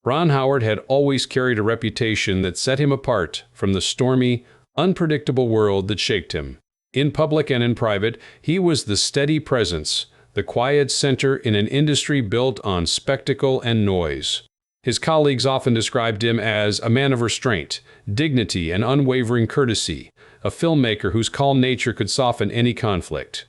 Ron Howard had always carried a reputation that set him apart from the stormy, unpredictable world that shaped him. In public and in private, he was the steady presence, the quiet center in an industry built on spectacle and noise. His colleagues often described him as a man of restraint, dignity, and unwavering courtesy, a filmmaker whose calm nature could soften any conflict.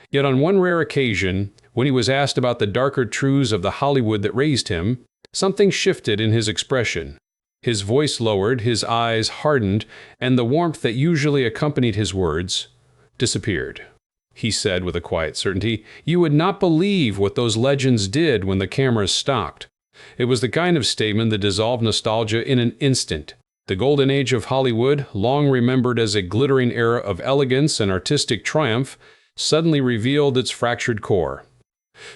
Yet on one rare occasion, when he was asked about the darker truths of the Hollywood that raised him, something shifted in his expression. His voice lowered, his eyes hardened, and the warmth that usually accompanied his words disappeared. He said with a quiet certainty, "You would not believe what those legends did when the cameras stopped." It was the kind of statement that dissolved nostalgia in an instant. The golden age of Hollywood, long remembered as a glittering era of elegance and artistic triumph, suddenly revealed its fractured core.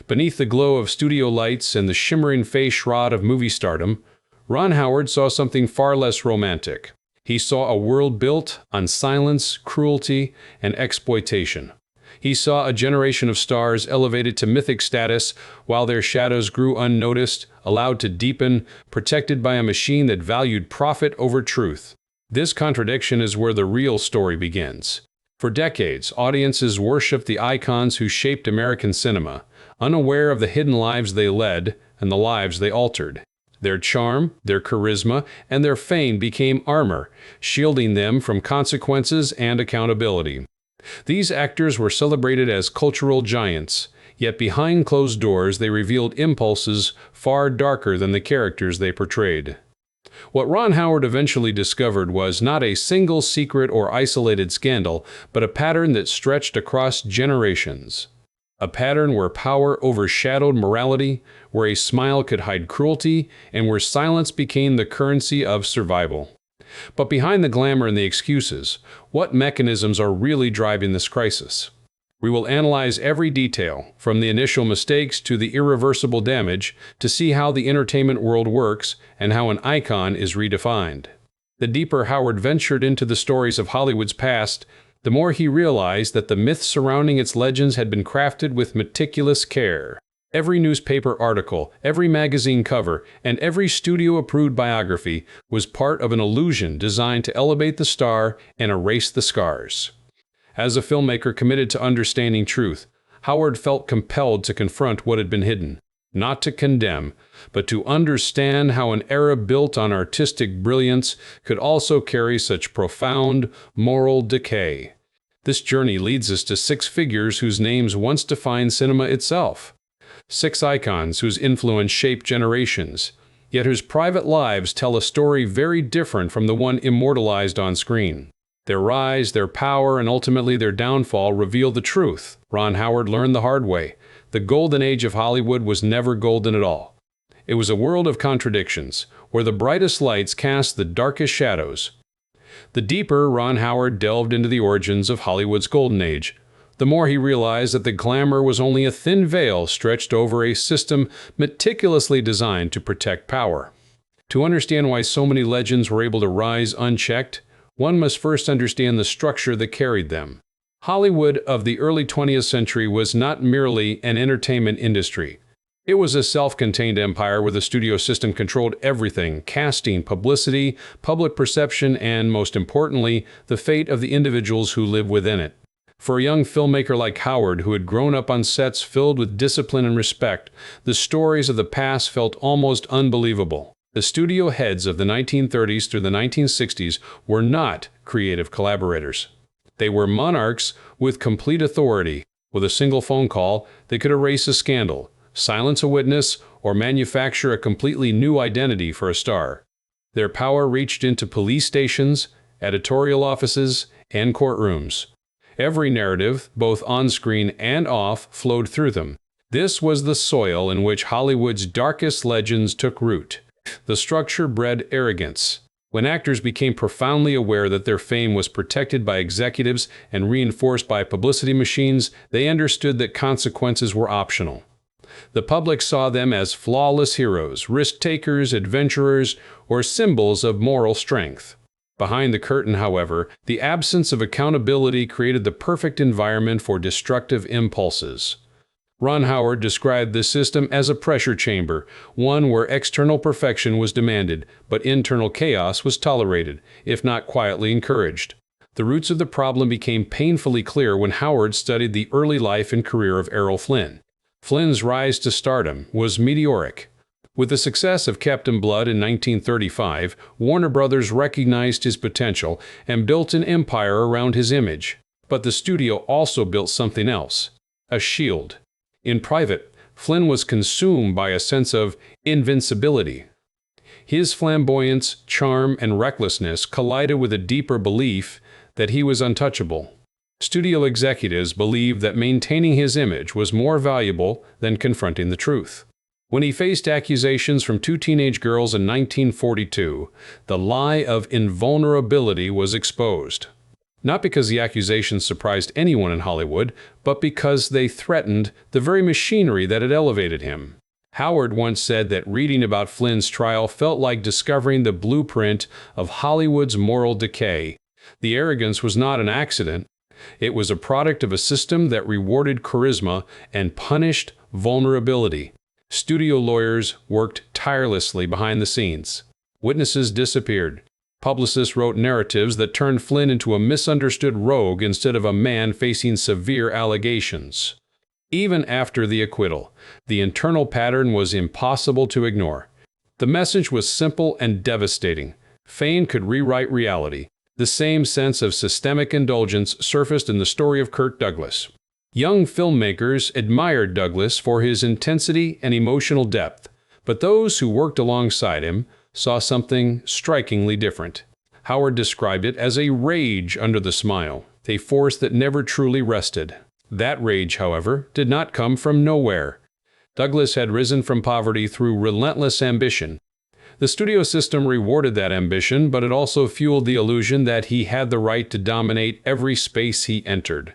Beneath the glow of studio lights and the shimmering face shroud of movie stardom, Ron Howard saw something far less romantic. He saw a world built on silence, cruelty, and exploitation. He saw a generation of stars elevated to mythic status while their shadows grew unnoticed, allowed to deepen, protected by a machine that valued profit over truth. This contradiction is where the real story begins. For decades, audiences worshipped the icons who shaped American cinema, unaware of the hidden lives they led and the lives they altered. Their charm, their charisma, and their fame became armor, shielding them from consequences and accountability. These actors were celebrated as cultural giants, yet behind closed doors they revealed impulses far darker than the characters they portrayed. What Ron Howard eventually discovered was not a single secret or isolated scandal, but a pattern that stretched across generations. A pattern where power overshadowed morality, where a smile could hide cruelty, and where silence became the currency of survival. But behind the glamour and the excuses, what mechanisms are really driving this crisis? We will analyze every detail, from the initial mistakes to the irreversible damage, to see how the entertainment world works and how an icon is redefined. The deeper Howard ventured into the stories of Hollywood's past, the more he realized that the myths surrounding its legends had been crafted with meticulous care. Every newspaper article, every magazine cover, and every studio-approved biography was part of an illusion designed to elevate the star and erase the scars. As a filmmaker committed to understanding truth, Howard felt compelled to confront what had been hidden, not to condemn, but to understand how an era built on artistic brilliance could also carry such profound moral decay. This journey leads us to six figures whose names once defined cinema itself. Six icons whose influence shaped generations, yet whose private lives tell a story very different from the one immortalized on screen. Their rise, their power, and ultimately their downfall reveal the truth. Ron Howard learned the hard way. The golden age of Hollywood was never golden at all. It was a world of contradictions, where the brightest lights cast the darkest shadows. The deeper Ron Howard delved into the origins of Hollywood's golden age, the more he realized that the glamour was only a thin veil stretched over a system meticulously designed to protect power. To understand why so many legends were able to rise unchecked, one must first understand the structure that carried them. Hollywood of the early 20th century was not merely an entertainment industry. It was a self-contained empire where the studio system controlled everything: casting, publicity, public perception, and, most importantly, the fate of the individuals who lived within it. For a young filmmaker like Howard, who had grown up on sets filled with discipline and respect, the stories of the past felt almost unbelievable. The studio heads of the 1930s through the 1960s were not creative collaborators. They were monarchs with complete authority. With a single phone call, they could erase a scandal, silence a witness, or manufacture a completely new identity for a star. Their power reached into police stations, editorial offices, and courtrooms. Every narrative, both on-screen and off, flowed through them. This was the soil in which Hollywood's darkest legends took root. The structure bred arrogance. When actors became profoundly aware that their fame was protected by executives and reinforced by publicity machines, they understood that consequences were optional. The public saw them as flawless heroes, risk-takers, adventurers, or symbols of moral strength. Behind the curtain, however, the absence of accountability created the perfect environment for destructive impulses. Ron Howard described this system as a pressure chamber, one where external perfection was demanded, but internal chaos was tolerated, if not quietly encouraged. The roots of the problem became painfully clear when Howard studied the early life and career of Errol Flynn. Flynn's rise to stardom was meteoric. With the success of Captain Blood in 1935, Warner Brothers recognized his potential and built an empire around his image. But the studio also built something else, a shield. In private, Flynn was consumed by a sense of invincibility. His flamboyance, charm, and recklessness collided with a deeper belief that he was untouchable. Studio executives believed that maintaining his image was more valuable than confronting the truth. When he faced accusations from two teenage girls in 1942, the lie of invulnerability was exposed. Not because the accusations surprised anyone in Hollywood, but because they threatened the very machinery that had elevated him. Howard once said that reading about Flynn's trial felt like discovering the blueprint of Hollywood's moral decay. The arrogance was not an accident. It was a product of a system that rewarded charisma and punished vulnerability. Studio lawyers worked tirelessly behind the scenes. Witnesses disappeared. Publicists wrote narratives that turned Flynn into a misunderstood rogue instead of a man facing severe allegations. Even after the acquittal, the internal pattern was impossible to ignore. The message was simple and devastating. Fame could rewrite reality. The same sense of systemic indulgence surfaced in the story of Kirk Douglas. Young filmmakers admired Douglas for his intensity and emotional depth, but those who worked alongside him saw something strikingly different. Howard described it as a rage under the smile, a force that never truly rested. That rage, however, did not come from nowhere. Douglas had risen from poverty through relentless ambition. The studio system rewarded that ambition, but it also fueled the illusion that he had the right to dominate every space he entered.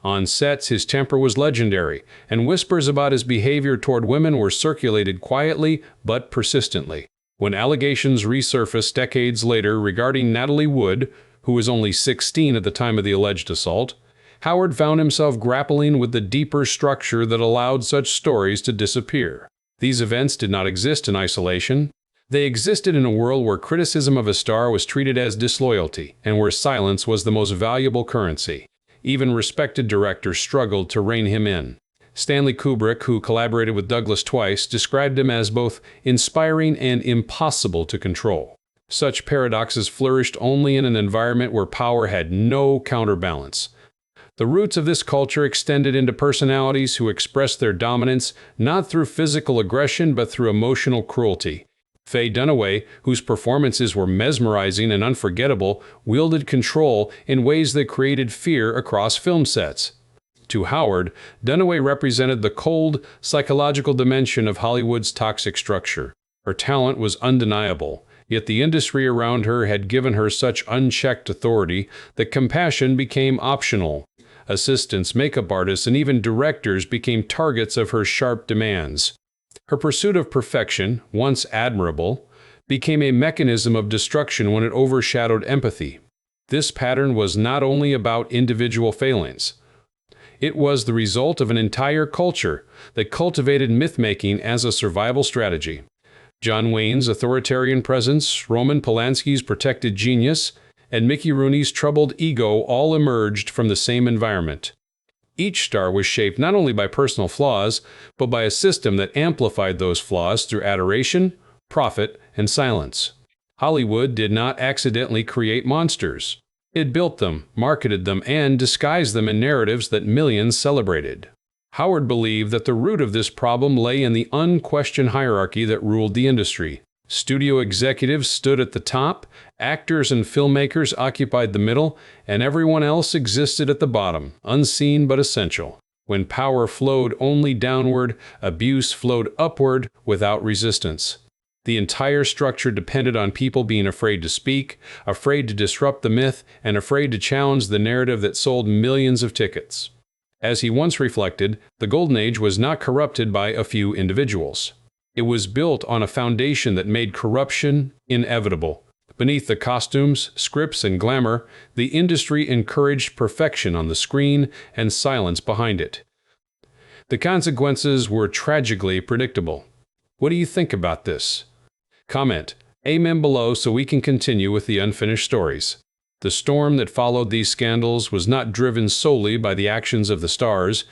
On sets, his temper was legendary, and whispers about his behavior toward women were circulated quietly but persistently. When allegations resurfaced decades later regarding Natalie Wood, who was only 16 at the time of the alleged assault, Howard found himself grappling with the deeper structure that allowed such stories to disappear. These events did not exist in isolation. They existed in a world where criticism of a star was treated as disloyalty, and where silence was the most valuable currency. Even respected directors struggled to rein him in. Stanley Kubrick, who collaborated with Douglas twice, described him as both inspiring and impossible to control. Such paradoxes flourished only in an environment where power had no counterbalance. The roots of this culture extended into personalities who expressed their dominance not through physical aggression but through emotional cruelty. Fay Dunaway, whose performances were mesmerizing and unforgettable, wielded control in ways that created fear across film sets. To Howard, Dunaway represented the cold, psychological dimension of Hollywood's toxic structure. Her talent was undeniable, yet the industry around her had given her such unchecked authority that compassion became optional. Assistants, makeup artists, and even directors became targets of her sharp demands. Her pursuit of perfection, once admirable, became a mechanism of destruction when it overshadowed empathy. This pattern was not only about individual failings. It was the result of an entire culture that cultivated myth-making as a survival strategy. John Wayne's authoritarian presence, Roman Polanski's protected genius, and Mickey Rooney's troubled ego all emerged from the same environment. Each star was shaped not only by personal flaws, but by a system that amplified those flaws through adoration, profit, and silence. Hollywood did not accidentally create monsters. It built them, marketed them, and disguised them in narratives that millions celebrated. Howard believed that the root of this problem lay in the unquestioned hierarchy that ruled the industry. Studio executives stood at the top, actors and filmmakers occupied the middle, and everyone else existed at the bottom, unseen but essential. When power flowed only downward, abuse flowed upward without resistance. The entire structure depended on people being afraid to speak, afraid to disrupt the myth, and afraid to challenge the narrative that sold millions of tickets. As he once reflected, the Golden Age was not corrupted by a few individuals. It was built on a foundation that made corruption inevitable. Beneath the costumes, scripts, and glamour, the industry encouraged perfection on the screen and silence behind it. The consequences were tragically predictable. What do you think about this? Comment Amen below so we can continue with the unfinished stories. The storm that followed these scandals was not driven solely by the actions of the stars,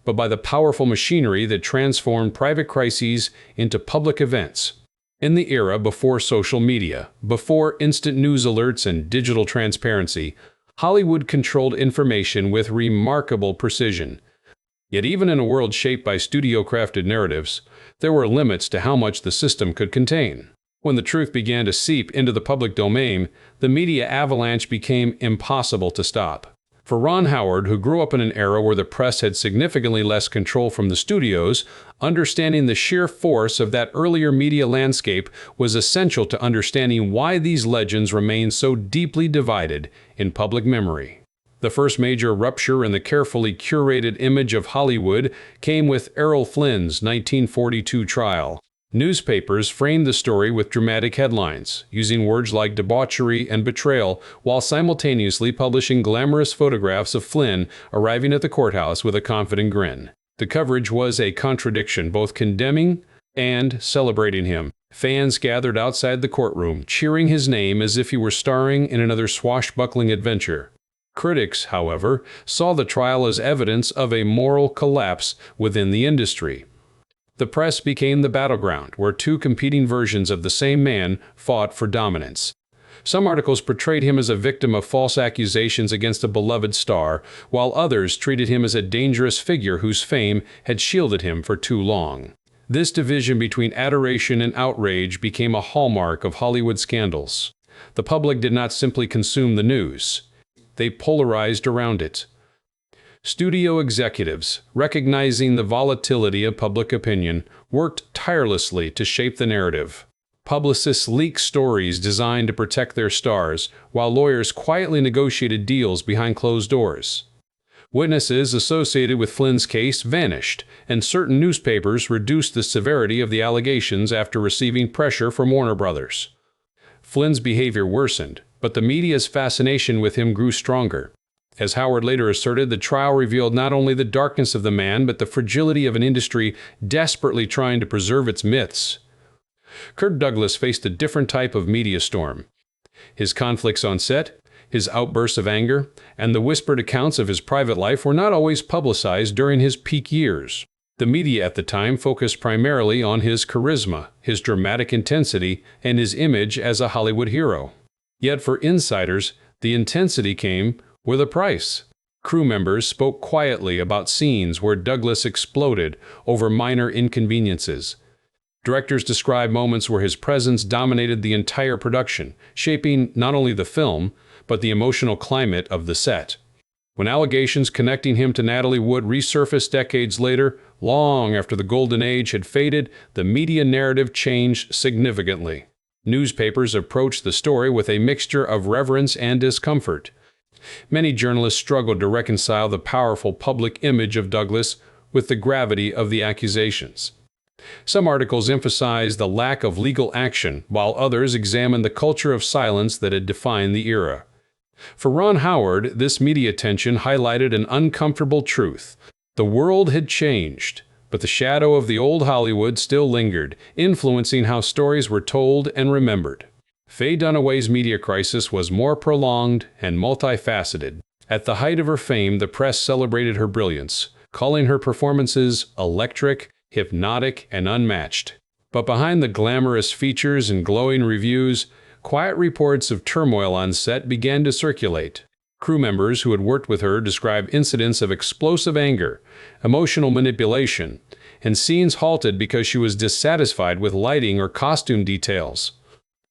but by the powerful machinery that transformed private crises into public events. In the era before social media, before instant news alerts and digital transparency, Hollywood controlled information with remarkable precision. Yet even in a world shaped by studio-crafted narratives, there were limits to how much the system could contain. When the truth began to seep into the public domain, the media avalanche became impossible to stop. For Ron Howard, who grew up in an era where the press had significantly less control from the studios, understanding the sheer force of that earlier media landscape was essential to understanding why these legends remain so deeply divided in public memory. The first major rupture in the carefully curated image of Hollywood came with Errol Flynn's 1942 trial. Newspapers framed the story with dramatic headlines, using words like debauchery and betrayal, while simultaneously publishing glamorous photographs of Flynn arriving at the courthouse with a confident grin. The coverage was a contradiction, both condemning and celebrating him. Fans gathered outside the courtroom, cheering his name as if he were starring in another swashbuckling adventure. Critics, however, saw the trial as evidence of a moral collapse within the industry. The press became the battleground where two competing versions of the same man fought for dominance. Some articles portrayed him as a victim of false accusations against a beloved star, while others treated him as a dangerous figure whose fame had shielded him for too long. This division between adoration and outrage became a hallmark of Hollywood scandals. The public did not simply consume the news. They polarized around it. Studio executives, recognizing the volatility of public opinion, worked tirelessly to shape the narrative. Publicists leaked stories designed to protect their stars, while lawyers quietly negotiated deals behind closed doors. Witnesses associated with Flynn's case vanished, and certain newspapers reduced the severity of the allegations after receiving pressure from Warner Brothers. Flynn's behavior worsened, but the media's fascination with him grew stronger. As Howard later asserted, the trial revealed not only the darkness of the man, but the fragility of an industry desperately trying to preserve its myths. Kirk Douglas faced a different type of media storm. His conflicts on set, his outbursts of anger, and the whispered accounts of his private life were not always publicized during his peak years. The media at the time focused primarily on his charisma, his dramatic intensity, and his image as a Hollywood hero. Yet for insiders, the intensity came with a price. Crew members spoke quietly about scenes where Douglas exploded over minor inconveniences. Directors described moments where his presence dominated the entire production, shaping not only the film, but the emotional climate of the set. When allegations connecting him to Natalie Wood resurfaced decades later, long after the golden age had faded, the media narrative changed significantly. Newspapers approached the story with a mixture of reverence and discomfort. Many journalists struggled to reconcile the powerful public image of Douglas with the gravity of the accusations. Some articles emphasized the lack of legal action, while others examined the culture of silence that had defined the era. For Ron Howard, this media tension highlighted an uncomfortable truth. The world had changed, but the shadow of the old Hollywood still lingered, influencing how stories were told and remembered. Fay Dunaway's media crisis was more prolonged and multifaceted. At the height of her fame, the press celebrated her brilliance, calling her performances electric, hypnotic, and unmatched. But behind the glamorous features and glowing reviews, quiet reports of turmoil on set began to circulate. Crew members who had worked with her described incidents of explosive anger, emotional manipulation, and scenes halted because she was dissatisfied with lighting or costume details.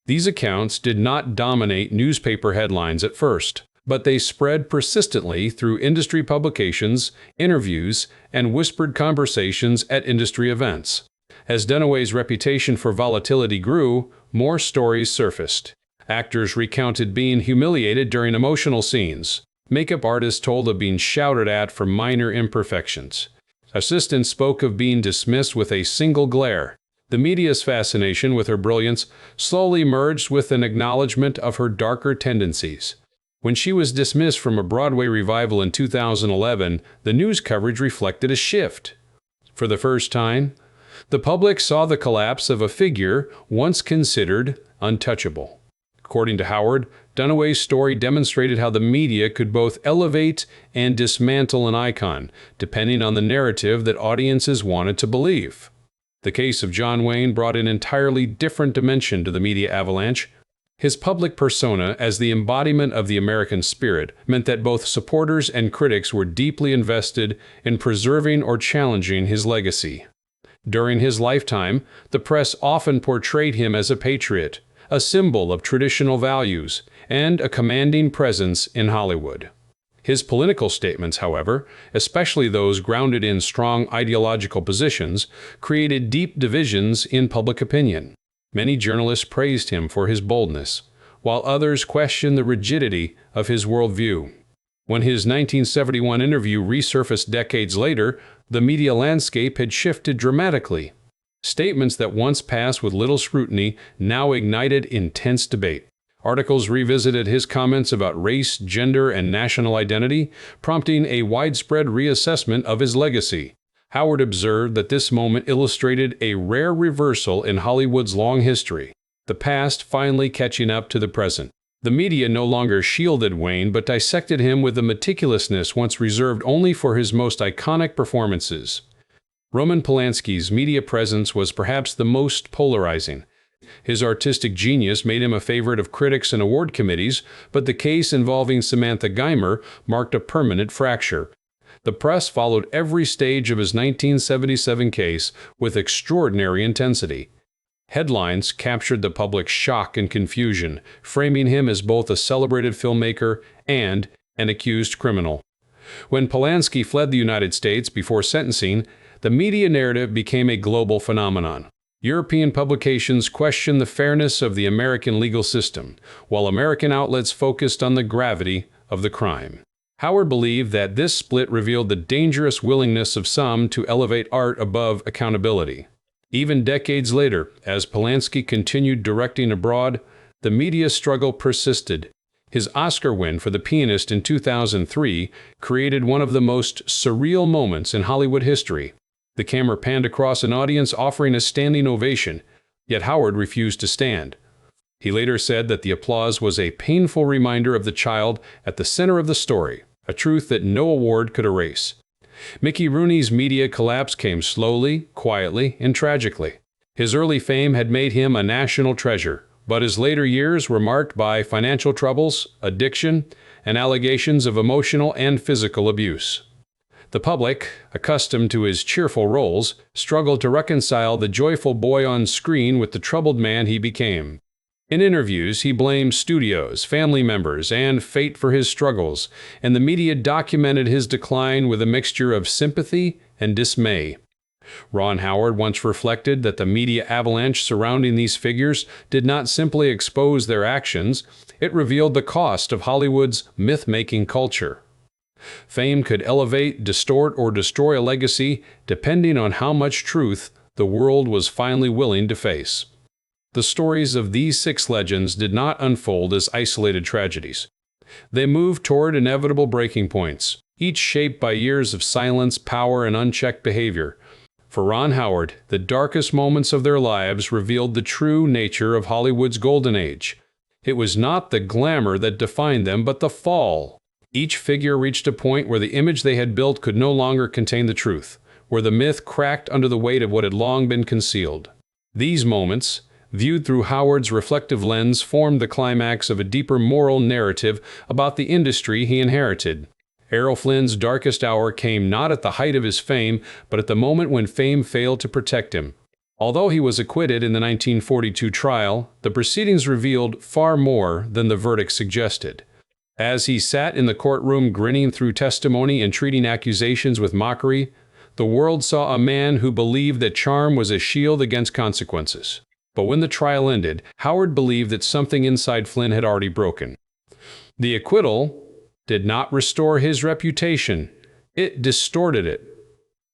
These accounts did not dominate newspaper headlines at first, but they spread persistently through industry publications, interviews, and whispered conversations at industry events. As Dunaway's reputation for volatility grew, more stories surfaced. Actors recounted being humiliated during emotional scenes. Makeup artists told of being shouted at for minor imperfections. Assistants spoke of being dismissed with a single glare. The media's fascination with her brilliance slowly merged with an acknowledgement of her darker tendencies. When she was dismissed from a Broadway revival in 2011, the news coverage reflected a shift. For the first time, the public saw the collapse of a figure once considered untouchable. According to Howard, Dunaway's story demonstrated how the media could both elevate and dismantle an icon, depending on the narrative that audiences wanted to believe. The case of John Wayne brought an entirely different dimension to the media avalanche. His public persona as the embodiment of the American spirit meant that both supporters and critics were deeply invested in preserving or challenging his legacy. During his lifetime, the press often portrayed him as a patriot, a symbol of traditional values, and a commanding presence in Hollywood. His political statements, however, especially those grounded in strong ideological positions, created deep divisions in public opinion. Many journalists praised him for his boldness, while others questioned the rigidity of his worldview. When his 1971 interview resurfaced decades later, the media landscape had shifted dramatically. Statements that once passed with little scrutiny now ignited intense debate. Articles revisited his comments about race, gender, and national identity, prompting a widespread reassessment of his legacy. Howard observed that this moment illustrated a rare reversal in Hollywood's long history, the past finally catching up to the present. The media no longer shielded Wayne, but dissected him with a meticulousness once reserved only for his most iconic performances. Roman Polanski's media presence was perhaps the most polarizing. His artistic genius made him a favorite of critics and award committees, but the case involving Samantha Geimer marked a permanent fracture. The press followed every stage of his 1977 case with extraordinary intensity. Headlines captured the public's shock and confusion, framing him as both a celebrated filmmaker and an accused criminal. When Polanski fled the United States before sentencing, the media narrative became a global phenomenon. European publications questioned the fairness of the American legal system, while American outlets focused on the gravity of the crime. Howard believed that this split revealed the dangerous willingness of some to elevate art above accountability. Even decades later, as Polanski continued directing abroad, the media struggle persisted. His Oscar win for The Pianist in 2003 created one of the most surreal moments in Hollywood history. The camera panned across an audience offering a standing ovation, yet Howard refused to stand. He later said that the applause was a painful reminder of the child at the center of the story, a truth that no award could erase. Mickey Rooney's media collapse came slowly, quietly, and tragically. His early fame had made him a national treasure, but his later years were marked by financial troubles, addiction, and allegations of emotional and physical abuse. The public, accustomed to his cheerful roles, struggled to reconcile the joyful boy on screen with the troubled man he became. In interviews, he blamed studios, family members, and fate for his struggles, and the media documented his decline with a mixture of sympathy and dismay. Ron Howard once reflected that the media avalanche surrounding these figures did not simply expose their actions, it revealed the cost of Hollywood's myth-making culture. Fame could elevate, distort, or destroy a legacy depending on how much truth the world was finally willing to face. The stories of these 6 legends did not unfold as isolated tragedies. They moved toward inevitable breaking points, each shaped by years of silence, power, and unchecked behavior. For Ron Howard, the darkest moments of their lives revealed the true nature of Hollywood's golden age. It was not the glamour that defined them, but the fall. Each figure reached a point where the image they had built could no longer contain the truth, where the myth cracked under the weight of what had long been concealed. These moments, viewed through Howard's reflective lens, formed the climax of a deeper moral narrative about the industry he inherited. Errol Flynn's darkest hour came not at the height of his fame, but at the moment when fame failed to protect him. Although he was acquitted in the 1942 trial, the proceedings revealed far more than the verdict suggested. As he sat in the courtroom grinning through testimony and treating accusations with mockery, the world saw a man who believed that charm was a shield against consequences. But when the trial ended, Howard believed that something inside Flynn had already broken. The acquittal did not restore his reputation. It distorted it.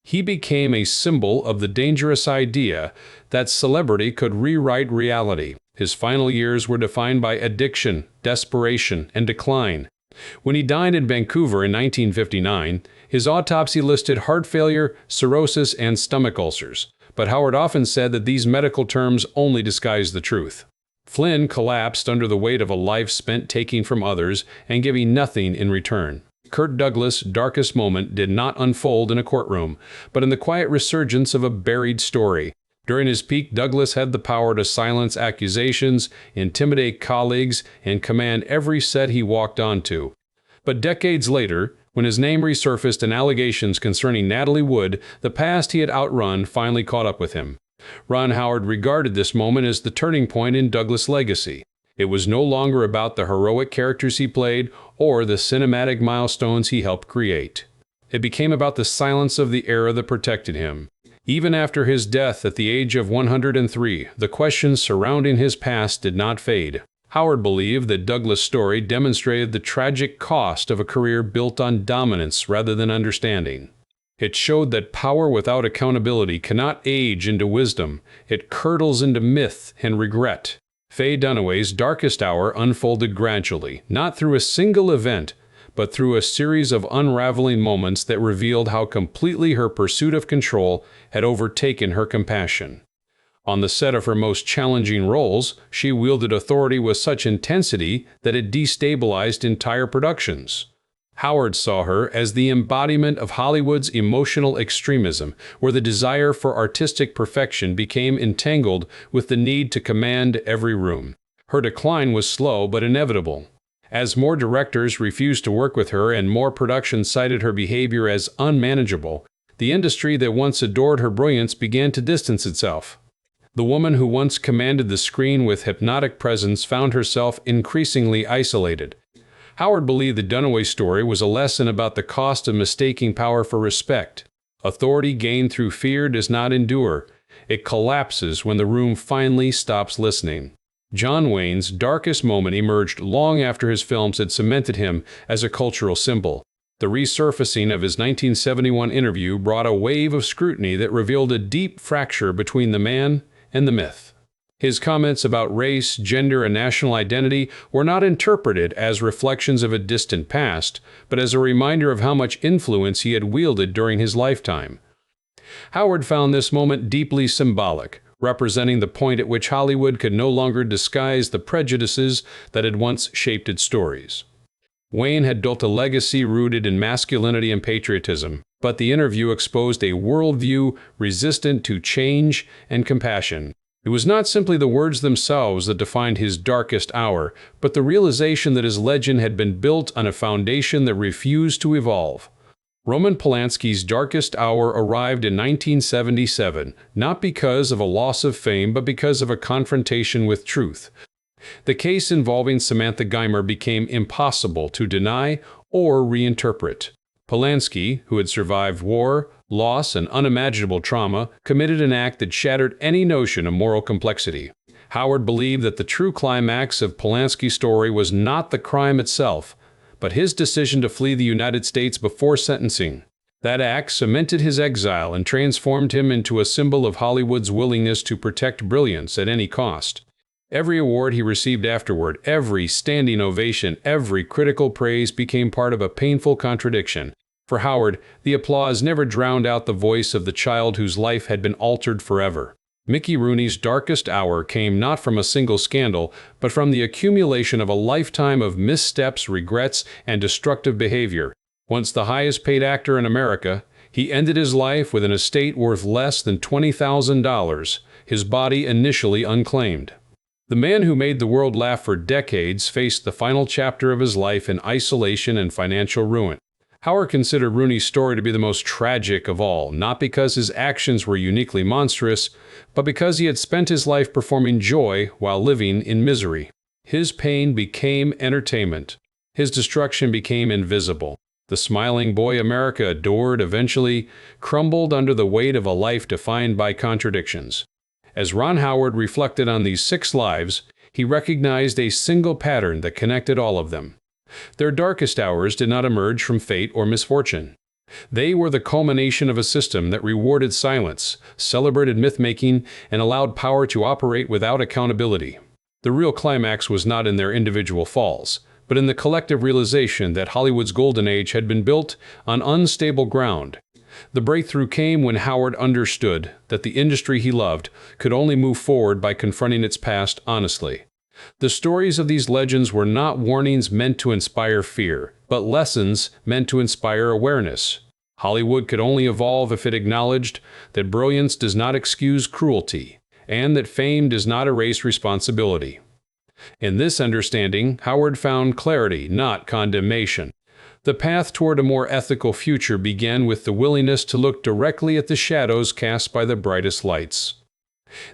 He became a symbol of the dangerous idea that celebrity could rewrite reality. His final years were defined by addiction, desperation, and decline. When he died in Vancouver in 1959, his autopsy listed heart failure, cirrhosis, and stomach ulcers, but Howard often said that these medical terms only disguised the truth. Flynn collapsed under the weight of a life spent taking from others and giving nothing in return. Kirk Douglas' darkest moment did not unfold in a courtroom, but in the quiet resurgence of a buried story. During his peak, Douglas had the power to silence accusations, intimidate colleagues, and command every set he walked onto. But decades later, when his name resurfaced and allegations concerning Natalie Wood, the past he had outrun finally caught up with him. Ron Howard regarded this moment as the turning point in Douglas' legacy. It was no longer about the heroic characters he played or the cinematic milestones he helped create. It became about the silence of the era that protected him. Even after his death at the age of 103, the questions surrounding his past did not fade. Howard believed that Douglas' story demonstrated the tragic cost of a career built on dominance rather than understanding. It showed that power without accountability cannot age into wisdom. It curdles into myth and regret. Fay Dunaway's darkest hour unfolded gradually, not through a single event, but through a series of unraveling moments that revealed how completely her pursuit of control had overtaken her compassion. On the set of her most challenging roles, she wielded authority with such intensity that it destabilized entire productions. Howard saw her as the embodiment of Hollywood's emotional extremism, where the desire for artistic perfection became entangled with the need to command every room. Her decline was slow but inevitable. As more directors refused to work with her and more productions cited her behavior as unmanageable, the industry that once adored her brilliance began to distance itself. The woman who once commanded the screen with hypnotic presence found herself increasingly isolated. Howard believed the Dunaway story was a lesson about the cost of mistaking power for respect. Authority gained through fear does not endure. It collapses when the room finally stops listening. John Wayne's darkest moment emerged long after his films had cemented him as a cultural symbol. The resurfacing of his 1971 interview brought a wave of scrutiny that revealed a deep fracture between the man and the myth. His comments about race, gender, and national identity were not interpreted as reflections of a distant past, but as a reminder of how much influence he had wielded during his lifetime. Howard found this moment deeply symbolic, representing the point at which Hollywood could no longer disguise the prejudices that had once shaped its stories. Wayne had built a legacy rooted in masculinity and patriotism, but the interview exposed a worldview resistant to change and compassion. It was not simply the words themselves that defined his darkest hour, but the realization that his legend had been built on a foundation that refused to evolve. Roman Polanski's darkest hour arrived in 1977, not because of a loss of fame, but because of a confrontation with truth. The case involving Samantha Geimer became impossible to deny or reinterpret. Polanski, who had survived war, loss, and unimaginable trauma, committed an act that shattered any notion of moral complexity. Howard believed that the true climax of Polanski's story was not the crime itself, but his decision to flee the United States before sentencing. That act cemented his exile and transformed him into a symbol of Hollywood's willingness to protect brilliance at any cost. Every award he received afterward, every standing ovation, every critical praise became part of a painful contradiction. For Howard, the applause never drowned out the voice of the child whose life had been altered forever. Mickey Rooney's darkest hour came not from a single scandal, but from the accumulation of a lifetime of missteps, regrets, and destructive behavior. Once the highest-paid actor in America, he ended his life with an estate worth less than $20,000, his body initially unclaimed. The man who made the world laugh for decades faced the final chapter of his life in isolation and financial ruin. Howard considered Rooney's story to be the most tragic of all, not because his actions were uniquely monstrous, but because he had spent his life performing joy while living in misery. His pain became entertainment. His destruction became invisible. The smiling boy America adored eventually crumbled under the weight of a life defined by contradictions. As Ron Howard reflected on these 6 lives, he recognized a single pattern that connected all of them. Their darkest hours did not emerge from fate or misfortune. They were the culmination of a system that rewarded silence, celebrated myth-making, and allowed power to operate without accountability. The real climax was not in their individual falls, but but in the collective realization that Hollywood's golden age had been built on unstable ground. The breakthrough came when Howard understood that the industry he loved could only move forward by confronting its past honestly. The stories of these legends were not warnings meant to inspire fear, but lessons meant to inspire awareness. Hollywood could only evolve if it acknowledged that brilliance does not excuse cruelty, and that fame does not erase responsibility. In this understanding, Howard found clarity, not condemnation. The path toward a more ethical future began with the willingness to look directly at the shadows cast by the brightest lights.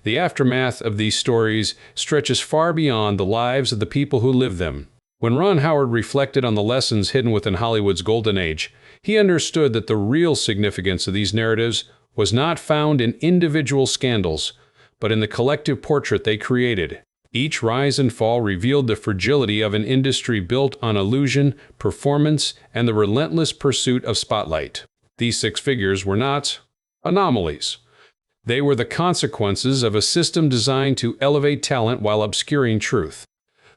The aftermath of these stories stretches far beyond the lives of the people who live them. When Ron Howard reflected on the lessons hidden within Hollywood's golden age, he understood that the real significance of these narratives was not found in individual scandals, but in the collective portrait they created. Each rise and fall revealed the fragility of an industry built on illusion, performance, and the relentless pursuit of spotlight. These six figures were not anomalies. They were the consequences of a system designed to elevate talent while obscuring truth.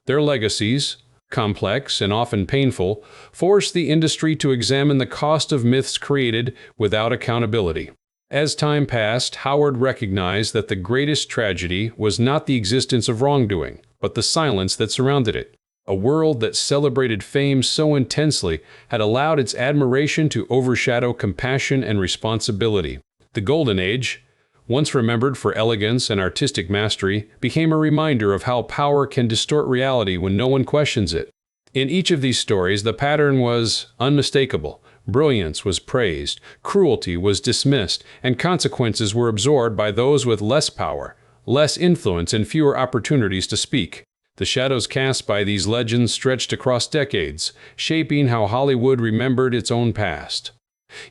Their legacies, complex and often painful, forced the industry to examine the cost of myths created without accountability. As time passed, Howard recognized that the greatest tragedy was not the existence of wrongdoing, but the silence that surrounded it. A world that celebrated fame so intensely had allowed its admiration to overshadow compassion and responsibility. The Golden Age, once remembered for elegance and artistic mastery, became a reminder of how power can distort reality when no one questions it. In each of these stories, the pattern was unmistakable. Brilliance was praised, cruelty was dismissed, and consequences were absorbed by those with less power, less influence, and fewer opportunities to speak. The shadows cast by these legends stretched across decades, shaping how Hollywood remembered its own past.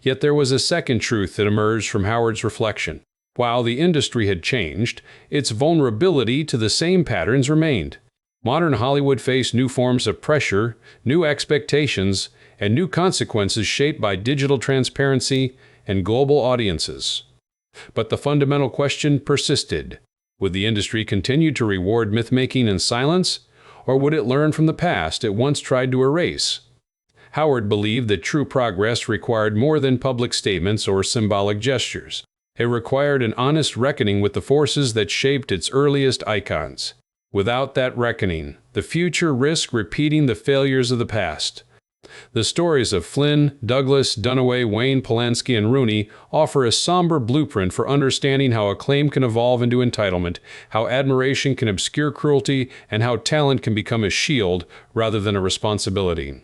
Yet there was a second truth that emerged from Howard's reflection. While the industry had changed, its vulnerability to the same patterns remained. Modern Hollywood faced new forms of pressure, new expectations, and new consequences shaped by digital transparency and global audiences. But the fundamental question persisted. Would the industry continue to reward myth-making in silence, or would it learn from the past it once tried to erase? Howard believed that true progress required more than public statements or symbolic gestures. It required an honest reckoning with the forces that shaped its earliest icons. Without that reckoning, the future risked repeating the failures of the past. The stories of Flynn, Douglas, Dunaway, Wayne, Polanski, and Rooney offer a somber blueprint for understanding how acclaim can evolve into entitlement, how admiration can obscure cruelty, and how talent can become a shield rather than a responsibility.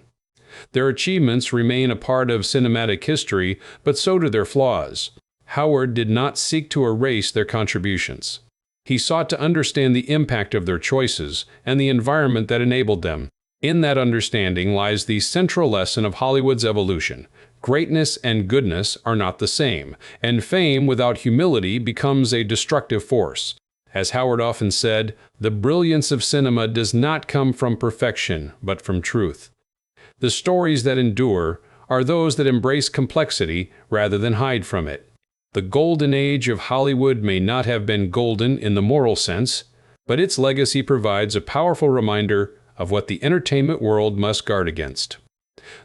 Their achievements remain a part of cinematic history, but so do their flaws. Howard did not seek to erase their contributions. He sought to understand the impact of their choices and the environment that enabled them. In that understanding lies the central lesson of Hollywood's evolution. Greatness and goodness are not the same, and fame without humility becomes a destructive force. As Howard often said, the brilliance of cinema does not come from perfection, but from truth. The stories that endure are those that embrace complexity rather than hide from it. The golden age of Hollywood may not have been golden in the moral sense, but its legacy provides a powerful reminder of what the entertainment world must guard against.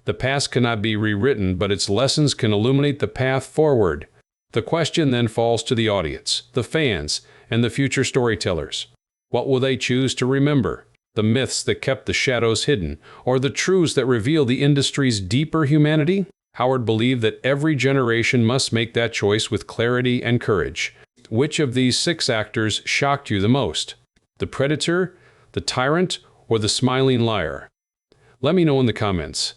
The past cannot be rewritten, but its lessons can illuminate the path forward. The question then falls to the audience, the fans, and the future storytellers. What will they choose to remember? The myths that kept the shadows hidden, or the truths that reveal the industry's deeper humanity? Howard believed that every generation must make that choice with clarity and courage. Which of these six actors shocked you the most? The predator, the tyrant, or the smiling liar? Let me know in the comments.